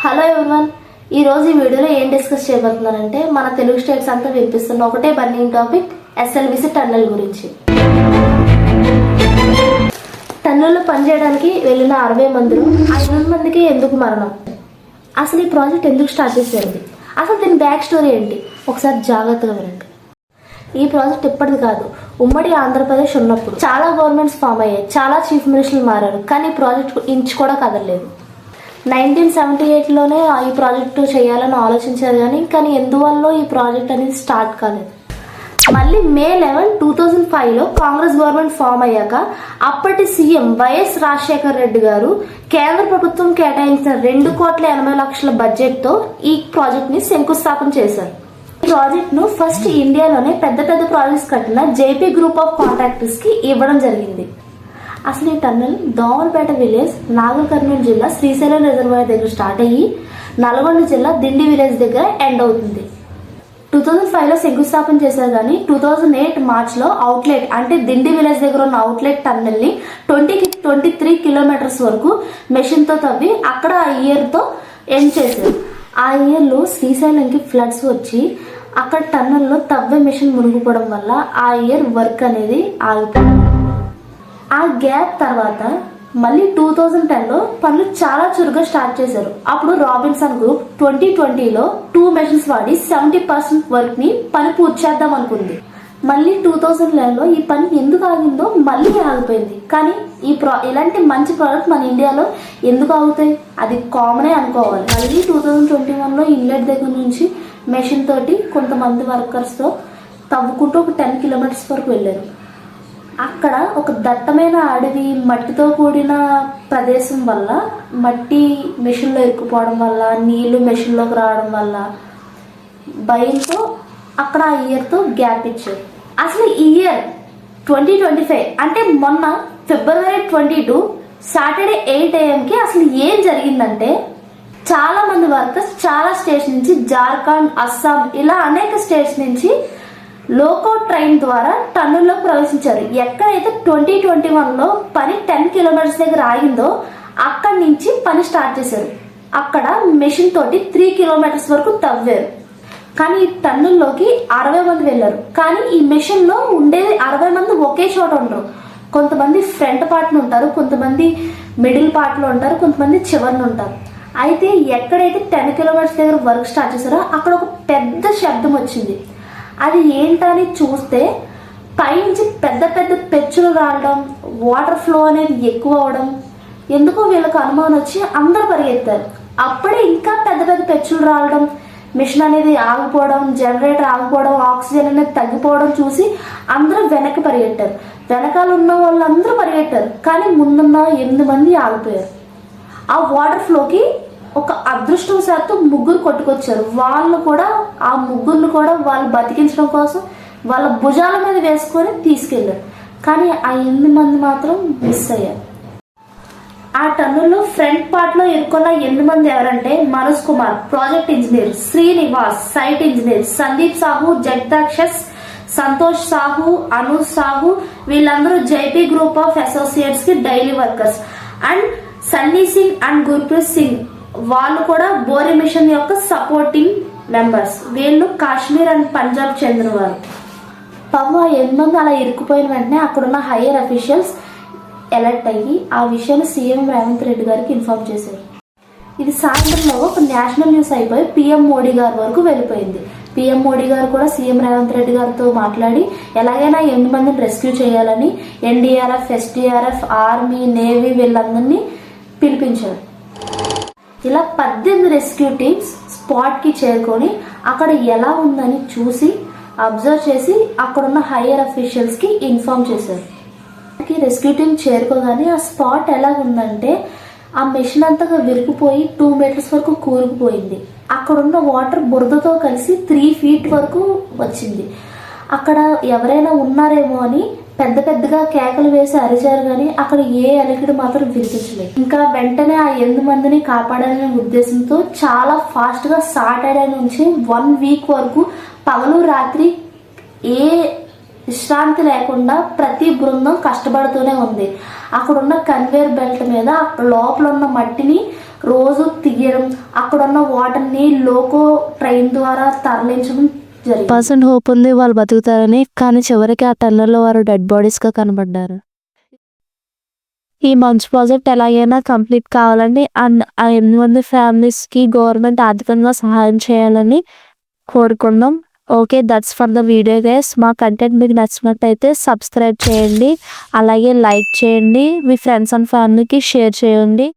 Hello everyone, ఈ రోజు ఈ వీడియోలో ఏం డిస్కస్ చేయబోతున్నానంటే మన తెలుగు స్టేట్స్ అంతా వినిపిస్తున్న ఒకటే బర్నింగ్ టాపిక్ ఎస్ఎల్బిసి టన్నెల్ గురించి. టన్నెల్లో పనిచేయడానికి వెళ్ళిన 60 మందిలో 500 మందికి ఎందుకు మరణం? అసలు ఈ ప్రాజెక్ట్ ఎందుకు స్టార్ట్ చేసేది? అసలు దీని బ్యాక్ స్టోరీ ఏంటి? ఒకసారి జాగ్రత్తగా వినండి. ఈ ప్రాజెక్ట్ ఇప్పటిది కాదు, ఉమ్మడి ఆంధ్రప్రదేశ్ ఉన్నప్పుడు చాలా గవర్నమెంట్స్ ఫామ్ అయ్యాయి, చాలా చీఫ్ మినిస్టర్లు మారారు, కానీ ఈ ప్రాజెక్ట్ ఇంచు కూడా కదలలేదు. 1978లోనే ఈ ప్రాజెక్టు చేయాలని ఆలోచించారు కానీ ఎందువల్ల ఈ ప్రాజెక్ట్ అనేది స్టార్ట్ కాలేదు. మళ్ళీ May 11, 2005లో కాంగ్రెస్ గవర్నమెంట్ ఫామ్ అయ్యాక అప్పటి సీఎం వైఎస్ రాజశేఖర్ రెడ్డి గారు కేంద్ర ప్రభుత్వం కేటాయించిన 2,80,00,000 బడ్జెట్తో ఈ ప్రాజెక్ట్ ని శంకుస్థాపన చేశారు. ఈ ప్రాజెక్ట్ ను ఫస్ట్ ఇండియాలోనే పెద్ద ప్రాజెక్ట్స్ కట్టిన జేపీ గ్రూప్ ఆఫ్ కాంట్రాక్టర్స్ కి ఇవ్వడం జరిగింది. అసలు ఈ టన్నెల్ దోమలపేట విలేజ్, నాగర్ కర్నూలు జిల్లా శ్రీశైలం రిజర్వాయర్ దగ్గర స్టార్ట్ అయ్యి నల్గొండ జిల్లా దిండి విలేజ్ దగ్గర ఎండ్ అవుతుంది. 2005లో శంకుస్థాపన చేశారు కానీ 2008 మార్చ్లో అవుట్లెట్ అంటే దిండి విలేజ్ దగ్గర ఉన్న అవుట్లెట్ టన్నెల్ ని 23 కిలోమీటర్స్ వరకు మెషిన్ తో తవ్వి అక్కడ ఆ ఇయర్ తో ఎండ్ చేశారు. ఆ ఇయర్ లో శ్రీశైలంకి ఫ్లడ్స్ వచ్చి అక్కడ టన్నెల్లో తవ్వే మెషిన్ మునిగిపోవడం వల్ల ఆ ఇయర్ వర్క్ అనేది ఆగిపోయింది. ఆ గ్యాప్ తర్వాత మళ్ళీ 2010లో పనులు చాలా చురుగ్గా స్టార్ట్ చేశారు. అప్పుడు రాబిన్సన్ గ్రూప్ 2020లో 2 మెషిన్స్ వాడి 70% వర్క్ ని పని పూర్తి చేద్దాం అనుకుంది. మళ్ళీ 2011లో ఈ పని ఎందుకు ఆగిందో మళ్ళీ ఆగిపోయింది. కానీ ఇలాంటి మంచి ప్రాజెక్ట్ మన ఇండియాలో ఎందుకు ఆగుతాయి? అది కామనే అనుకోవాలి. మళ్ళీ 2021లో ఇన్లెట్ దగ్గర నుంచి మెషిన్ తోటి కొంతమంది వర్కర్స్ తో తవ్వుకుంటూ ఒక 10 కిలోమీటర్స్ వరకు వెళ్ళారు. అక్కడ ఒక దట్టమైన అడవి, మట్టితో కూడిన ప్రదేశం వల్ల, మట్టి మెషిన్లో ఇరుక్కుపోవడం వల్ల, నీళ్లు మెషిన్లోకి రావడం వల్ల భయంతో అక్కడ ఆ ఇయర్తో గ్యాప్ ఇచ్చారు. అసలు ఈ ఇయర్ 2025 అంటే మొన్న February 22 Saturday 8 AM అసలు ఏం జరిగిందంటే, చాలా మంది వర్కర్స్ చాలా స్టేట్స్ నుంచి, జార్ఖండ్, అస్సాం ఇలా అనేక స్టేట్స్ నుంచి లోకో ట్రైన్ ద్వారా టన్నుల్లో ప్రవేశించారు. ఎక్కడైతే 2021లో పని 10 కిలోమీటర్స్ దగ్గర ఆగిందో అక్కడి నుంచి పని స్టార్ట్ చేశారు. అక్కడ మెషిన్ తోటి 3 కిలోమీటర్స్ వరకు తవ్వారు. కానీ ఈ టన్నుల్లోకి 60 మంది వెళ్ళారు. కానీ ఈ మెషిన్ లో ఉండేది 60 మంది ఒకే చోట ఉండరు. కొంతమంది ఫ్రంట్ పార్ట్ ఉంటారు, కొంతమంది మిడిల్ పార్ట్ లో ఉంటారు, కొంతమంది చివరిన ఉంటారు. అయితే ఎక్కడైతే 10 కిలోమీటర్స్ దగ్గర వర్క్ స్టార్ట్ చేశారో అక్కడ ఒక పెద్ద శబ్దం వచ్చింది. అది ఏంటని చూస్తే పైనుంచి పెద్ద పెచ్చులు రావడం, వాటర్ ఫ్లో అనేది ఎక్కువ అవడం, ఎందుకో వీళ్ళకి అనుమానం వచ్చి అందరూ పరిగెత్తారు. అప్పుడే ఇంకా పెద్ద పెచ్చులు రావడం, మిషన్ అనేది ఆగిపోవడం, జనరేటర్ ఆగిపోవడం, ఆక్సిజన్ అనేది తగ్గిపోవడం చూసి అందరూ వెనక్కి పరిగెట్టారు. వెనకాల ఉన్న వాళ్ళందరూ పరిగెట్టారు, కానీ ముందున్న 8 మంది ఆగిపోయారు. ఆ వాటర్ ఫ్లోకి ఒక అదృష్టవశాత్తు 3 కొట్టుకొచ్చారు. ఆ ముగ్గురిని కూడా వాళ్ళు బతికించడం కోసం వాళ్ళ భుజాల మీద వేసుకొని తీసుకెళ్లారు. కానీ ఆ 8 మంది మాత్రం మిస్ అయ్యారు. ఆ టన్నుల్లో ఫ్రంట్ పార్ట్ లో ఇరుక్కున్న 8 మంది ఎవరంటే Manoj Kumar project engineer, Srinivas site engineer, Sandeep Sahu జగదాక్షస్, సంతోష్ సాహు, అనుజ్ సాహు, వీళ్ళందరూ జైపీ గ్రూప్ ఆఫ్ అసోసియేట్స్ కి daily workers. And Sunny Singh and Gurpreet Singh వాళ్ళు కూడా బోరి మిషన్ యొక్క సపోర్టింగ్ మెంబర్స్. వీళ్ళు కాశ్మీర్ అండ్ పంజాబ్ చెందిన వారు. పాపం ఆ 8 మంది అలా ఇరుక్కుపోయిన వెంటనే అక్కడున్న హైయర్ అఫీషియల్స్ అలర్ట్ అయ్యి ఆ విషయాన్ని సీఎం రేవంత్ రెడ్డి గారికి ఇన్ఫార్మ్ చేశారు. ఇది సాయంత్రంలో ఒక నేషనల్ న్యూస్ అయిపోయి పిఎం మోడీ గారి వరకు వెళ్ళిపోయింది. పిఎం మోడీ గారు కూడా సీఎం రేవంత్ రెడ్డి గారితో మాట్లాడి ఎలాగైనా 8 మందిని రెస్క్యూ చేయాలని ఎన్డీఆర్ఎఫ్, ఎస్డీఆర్ఎఫ్, ఆర్మీ, నేవీ వీళ్ళందరినీ పిలిపించారు. ఇలా 18 రెస్క్యూ టీమ్స్ స్పాట్ కి చేరుకొని అక్కడ ఎలా ఉందని చూసి అబ్జర్వ్ చేసి అక్కడున్న హైయర్ అఫీషియల్స్ కి ఇన్ఫార్మ్ చేశారు. రెస్క్యూ టీమ్ చేరుకోగానే ఆ స్పాట్ ఎలా ఉందంటే ఆ మెషిన్ అంతగా విరిగిపోయి 2 మీటర్స్ వరకు కూరుకుపోయింది. అక్కడున్న వాటర్ బురదతో కలిసి 3 feet వరకు వచ్చింది. అక్కడ ఎవరైనా ఉన్నారేమో అని పెద్దగా కేకలు వేసి అరిచారు కానీ అక్కడ ఏ అలికిడి మాత్రం వినిపించలేదు. ఇంకా వెంటనే ఆ 8 మందిని కాపాడాలనే ఉద్దేశంతో చాలా ఫాస్ట్ గా సాటర్డే నుంచి 1 week వరకు పగలు రాత్రి ఏ విశ్రాంతి లేకుండా ప్రతి బృందం కష్టపడుతూనే ఉంది. అక్కడ ఉన్న కన్వేయర్ బెల్ట్ మీద లోపల ఉన్న మట్టిని రోజు తీయడం, అక్కడ ఉన్న వాటర్ని లోకో ట్రైన్ ద్వారా తరలించడం జరిగింది. పర్సెంట్ హోప్ ఉంది వాళ్ళు బతుకుతారని, కానీ చివరికి ఆ టన్నెల్లో వారు డెడ్ బాడీస్గా కనబడ్డారు. ఈ మంచి ప్రాజెక్ట్ ఎలాగైనా కంప్లీట్ కావాలని అండ్ ఆ 8 ఫ్యామిలీస్కి గవర్నమెంట్ ఆర్థికంగా సహాయం చేయాలని కోరుకుందాం. Okay, that's for the video guys. మా కంటెంట్ మీకు నచ్చినట్టయితే సబ్స్క్రైబ్ చేయండి, అలాగే లైక్ చేయండి, మీ ఫ్రెండ్స్ అండ్ ఫ్యామిలీకి షేర్ చేయండి.